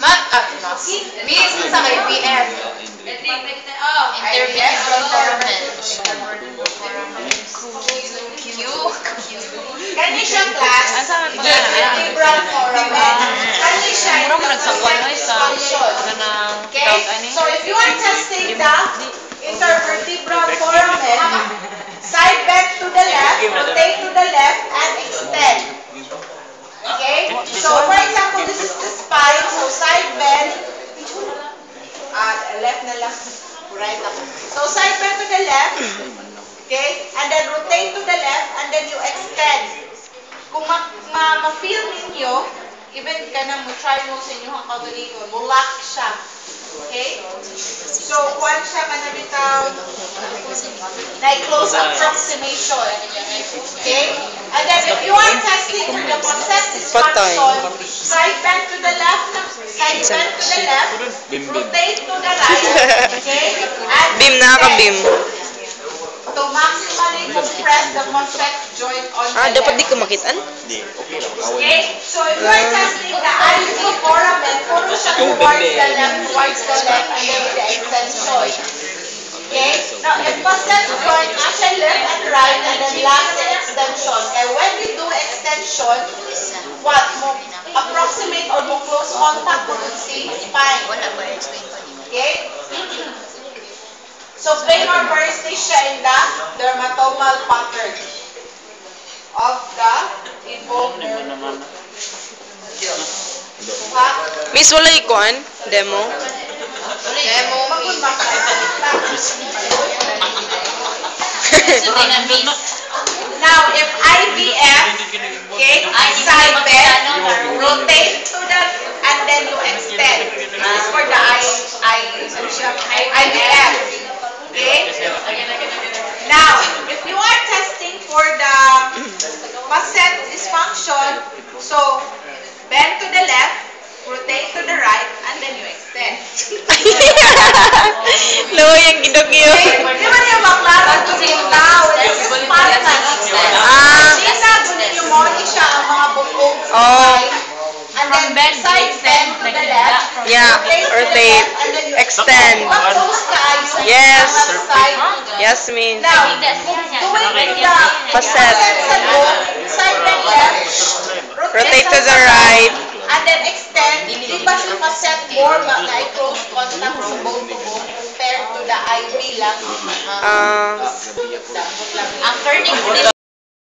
Miss sa IBF. Interview Foreman. Q. Kani siya class, vertebral foramen. Kani siya okay? So if you are testing the intervertebral foramen, side bend to the left, rotate to the left, and extend. Okay? So for example, this is the spine. So side bend. Left na lang. Right ako. So side bend to the left. Okay? And then rotate to the left, and then you extend. Kung ma-feel ninyo, even ka na mo-try mo sa inyong kagalingon, mo-lock siya. Okay? So, kuhan siya ka na bitaw, na-close approximation. Okay? And then, if you are testing the process dysfunction, side bend to the left, side bend to the left, rotate to the right. Okay? And Beam na ka, beam. to maximally compress the contact joint on the Dapat di left. ko makitaan? Okay? So if you are testing the IV foramen, puro siya towards the left, and then with the extension. Okay? Now, if facet joint, actually left and right, and then last the extension. And when you do extension, what? Mo approximate or mo close contact with the spine. Okay? So, femur paresthesia in the dermatomal pattern of the involved nerve root. Miss, wala ikuan? Demo? Now, if IVF, okay, side bend, rotate to the, and then you extend. This is for the IVF. Okay? Now, if you are testing for the facet dysfunction, so bend to the left, rotate to the right, and then you extend. No, yung gidog-iyo. Di ba niya maklaro ito yung tao? This is Spartan. Sina, gunin yung modi siya ang mga bukong spine. And then side bend to the left. Yeah, rotate. Extend. Yes. Yes, Miss. Now, doing the Facet. side bend left, Rotate to the right. and then extend. Di ba si facet more close contact sa bone to bone compared to the IV lang? Ah. Ang turning